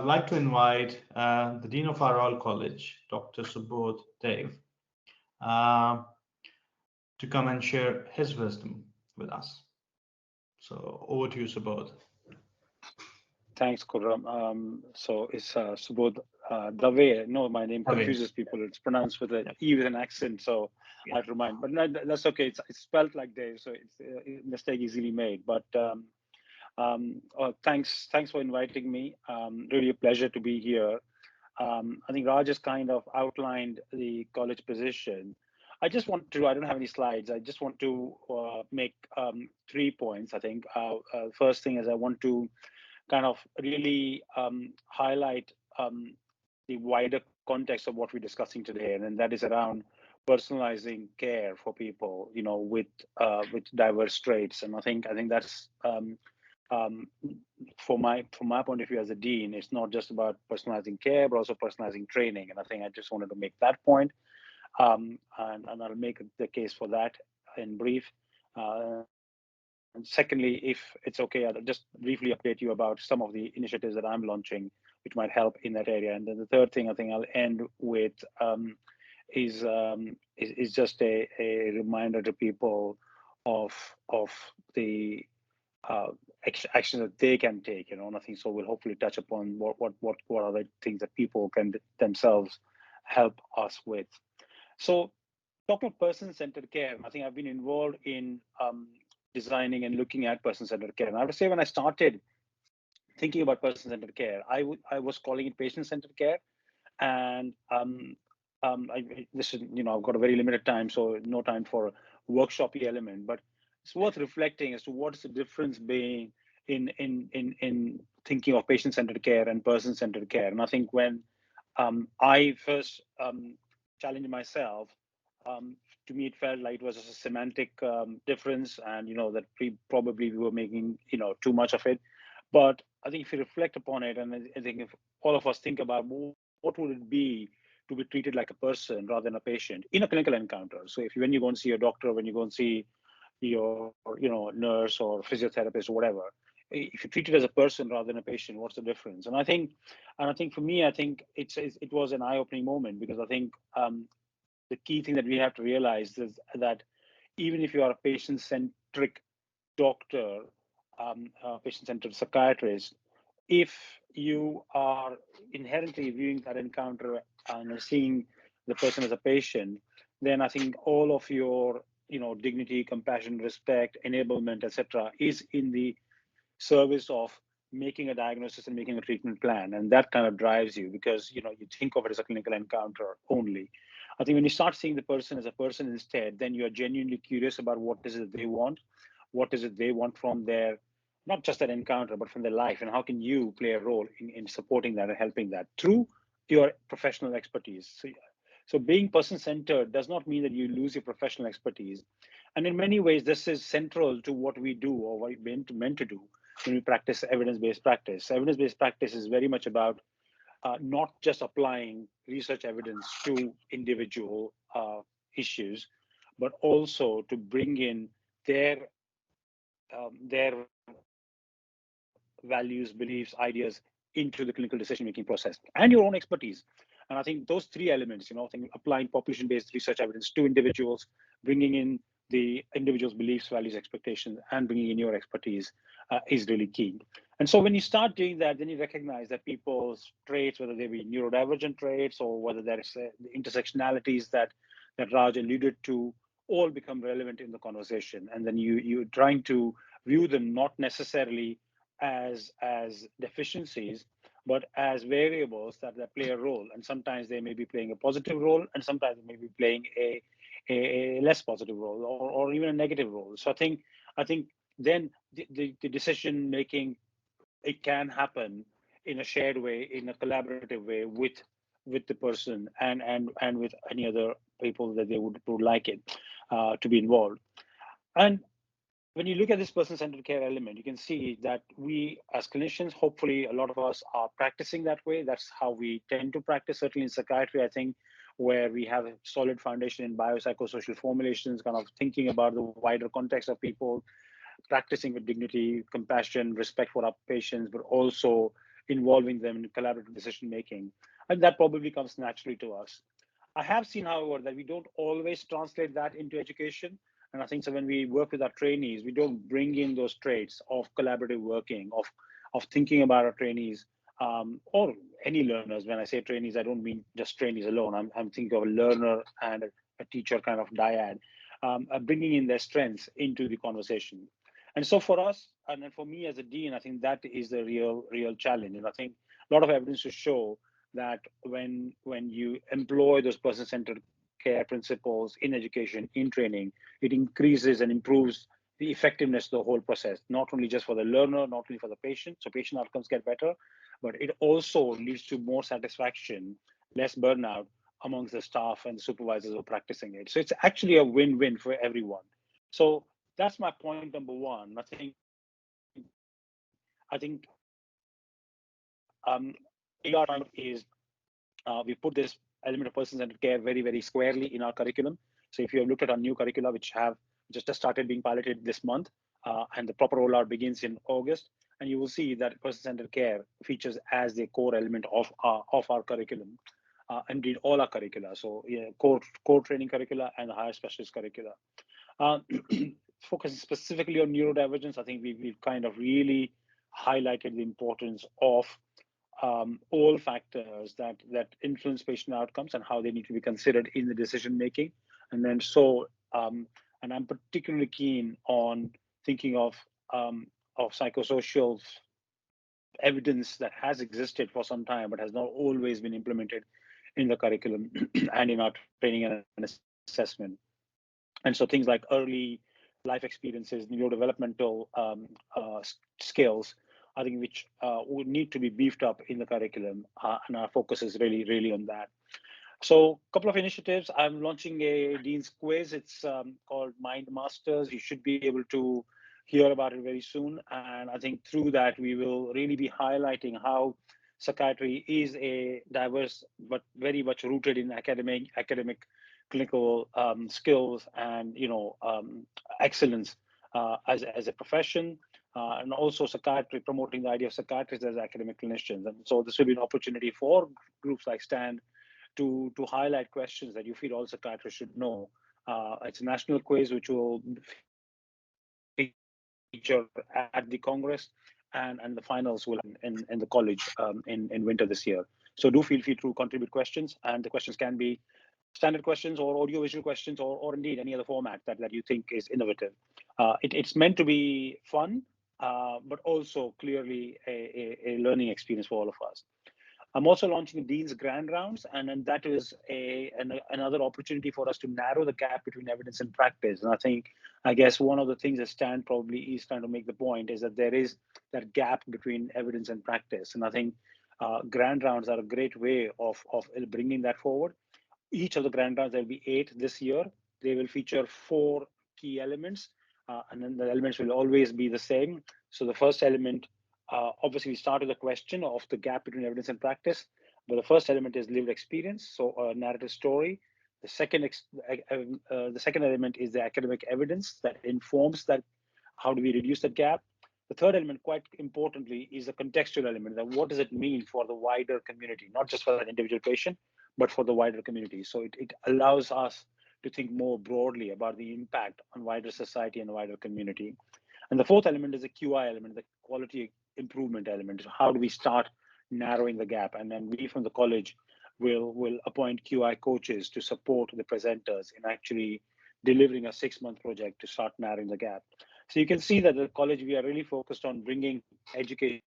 I'd like to invite the Dean of our Royal College, Dr. Subodh Dave, to come and share his wisdom with us. So over to you, Subodh. Thanks, Khurram. So it's Subodh Dave. No, my name confuses people. It's pronounced with an E with an accent, so I have to remind. But no, that's okay. It's spelled like Dave, so it's a mistake easily made. But thanks for inviting me. Really a pleasure to be here. I think Raj has kind of outlined the college position. I just want to, I don't have any slides. I just want to make 3 points, I think. First thing is I want to kind of really highlight the wider context of what we're discussing today, and that is around personalizing care for people, you know, with diverse traits. And I think that's from my point of view as a dean, it's not just about personalizing care, but also personalizing training. And I think I just wanted to make that point, and I'll make the case for that in brief. And secondly, if it's okay, I'll just briefly update you about some of the initiatives that I'm launching, which might help in that area. And then the third thing I think I'll end with is just a reminder to people of the actions that they can take. You know, and I think so we'll hopefully touch upon what are the things that people can themselves help us with. So talking about person-centered care, I think I've been involved in designing and looking at person-centered care. And I would say when I started thinking about person-centered care, I was calling it patient-centered care. And this is, you know, I've got a very limited time, so no time for a workshopy element, but it's worth reflecting as to what is the difference being in thinking of patient-centered care and person-centered care. And I think when I first challenged myself, to me, it felt like it was just a semantic difference, and you know that probably we were making, you know, too much of it. But I think if you reflect upon it, and I think if all of us think about what would it be to be treated like a person rather than a patient in a clinical encounter. So if when you go and see your doctor, when you go and see your, you know, nurse or physiotherapist or whatever, if you treat it as a person rather than a patient, what's the difference? And I think for me, I think it was an eye-opening moment, because I think the key thing that we have to realize is that even if you are a patient-centric doctor, patient-centered psychiatrist, if you are inherently viewing that encounter and seeing the person as a patient, then I think all of your, you know, dignity, compassion, respect, enablement, etc., is in the service of making a diagnosis and making a treatment plan. And that kind of drives you, because, you know, you think of it as a clinical encounter only. I think when you start seeing the person as a person instead, then you are genuinely curious about what is it they want, what is it they want from their, not just that encounter, but from their life, and how can you play a role in supporting that and helping that through your professional expertise. So being person-centered does not mean that you lose your professional expertise. And in many ways, this is central to what we do, or what we're meant to do when we practice evidence-based practice. Evidence-based practice is very much about not just applying research evidence to individual issues, but also to bring in their values, beliefs, ideas into the clinical decision-making process, and your own expertise. And I think those 3 elements, you know, I think applying population-based research evidence to individuals, bringing in the individual's beliefs, values, expectations, and bringing in your expertise is really key. And so when you start doing that, then you recognize that people's traits, whether they be neurodivergent traits or whether there's the intersectionalities that Raj alluded to, all become relevant in the conversation. And then you're trying to view them not necessarily as deficiencies, but as variables that play a role. And sometimes they may be playing a positive role, and sometimes they may be playing a less positive role, or even a negative role. So I think then the decision making, it can happen in a shared way, in a collaborative way with the person and with any other people that they would like it to be involved. And when you look at this person-centered care element, you can see that we as clinicians, hopefully a lot of us are practicing that way. That's how we tend to practice, certainly in psychiatry, I think, where we have a solid foundation in biopsychosocial formulations, kind of thinking about the wider context of people, practicing with dignity, compassion, respect for our patients, but also involving them in collaborative decision making. And that probably comes naturally to us. I have seen, however, that we don't always translate that into education. And I think so when we work with our trainees, we don't bring in those traits of collaborative working, of thinking about our trainees, or any learners. When I say trainees, I don't mean just trainees alone. I'm thinking of a learner and a teacher kind of dyad, bringing in their strengths into the conversation. And so for us, and then for me as a dean, I think that is the real challenge. And I think a lot of evidence to show that when you employ those person-centered care principles in education, in training, it increases and improves the effectiveness of the whole process, not only just for the learner, not only for the patient, so patient outcomes get better, but it also leads to more satisfaction, less burnout amongst the staff and the supervisors who are practicing it. So it's actually a win-win for everyone. So that's my point number one. I think is we put this element of person-centered care very squarely in our curriculum. So if you have looked at our new curricula, which just started being piloted this month, and the proper rollout begins in August, and you will see that person-centered care features as the core element of our curriculum, indeed all our curricula. So yeah, core training curricula and higher specialist curricula. Focusing specifically on neurodivergence, I think we've kind of really highlighted the importance of all factors that influence patient outcomes and how they need to be considered in the decision making. And then and I'm particularly keen on thinking of psychosocial evidence that has existed for some time but has not always been implemented in the curriculum and in our training and assessment. And so things like early life experiences, neurodevelopmental skills, I think which would need to be beefed up in the curriculum, and our focus is really on that. So a couple of initiatives. I'm launching a Dean's Quiz. It's called Mind Masters. You should be able to hear about it very soon. And I think through that, we will really be highlighting how psychiatry is a diverse, but very much rooted in academic clinical skills and excellence as a profession, and also psychiatry, promoting the idea of psychiatrists as academic clinicians. And so this will be an opportunity for groups like STAND to highlight questions that you feel all psychiatrists should know. It's a national quiz which will feature at the Congress, and the finals will in the college in winter this year. So do feel free to contribute questions, and the questions can be standard questions or audiovisual questions, or indeed any other format that you think is innovative. It's meant to be fun, but also clearly a learning experience for all of us. I'm also launching Dean's Grand Rounds, and that is another opportunity for us to narrow the gap between evidence and practice. And I guess one of the things that Stan probably is trying to make the point is that there is that gap between evidence and practice. And I think Grand Rounds are a great way of bringing that forward. Each of the Grand Rounds, there'll be 8 this year. They will feature 4 key elements, and then the elements will always be the same. So the first element, obviously, we start with the question of the gap between evidence and practice, but the first element is lived experience, so a narrative story. The second element is the academic evidence that informs that. How do we reduce that gap? The third element, quite importantly, is the contextual element. That what does it mean for the wider community, not just for an individual patient, but for the wider community. So it allows us to think more broadly about the impact on wider society and the wider community. And the fourth element is the QI element, the quality improvement element. So how do we start narrowing the gap? And then we from the college will appoint QI coaches to support the presenters in actually delivering a 6-month project to start narrowing the gap. So you can see that at the college, we are really focused on bringing education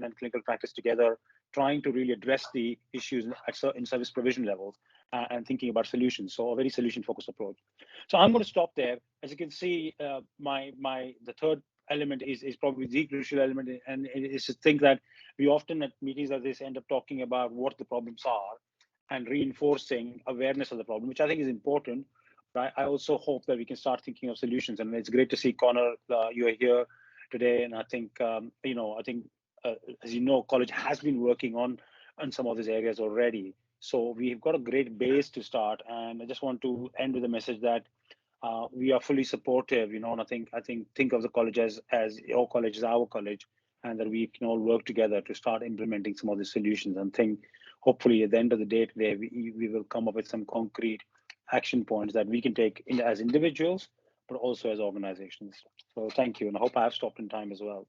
and clinical practice together, trying to really address the issues in service provision levels, and thinking about solutions. So a very solution-focused approach. So I'm going to stop there. As you can see, the third element is probably the crucial element, and it is to think that we often at meetings like this end up talking about what the problems are and reinforcing awareness of the problem, which I think is important. But I also hope that we can start thinking of solutions. And it's great to see Connor, you are here today, and I think as you know, college has been working on some of these areas already. So we've got a great base to start, and I just want to end with a message that we are fully supportive. And I think of the college as your college, as our college, and that we can all work together to start implementing some of the solutions, and think hopefully at the end of the day today, we will come up with some concrete action points that we can take in as individuals, but also as organizations. So thank you, and I hope I have stopped in time as well.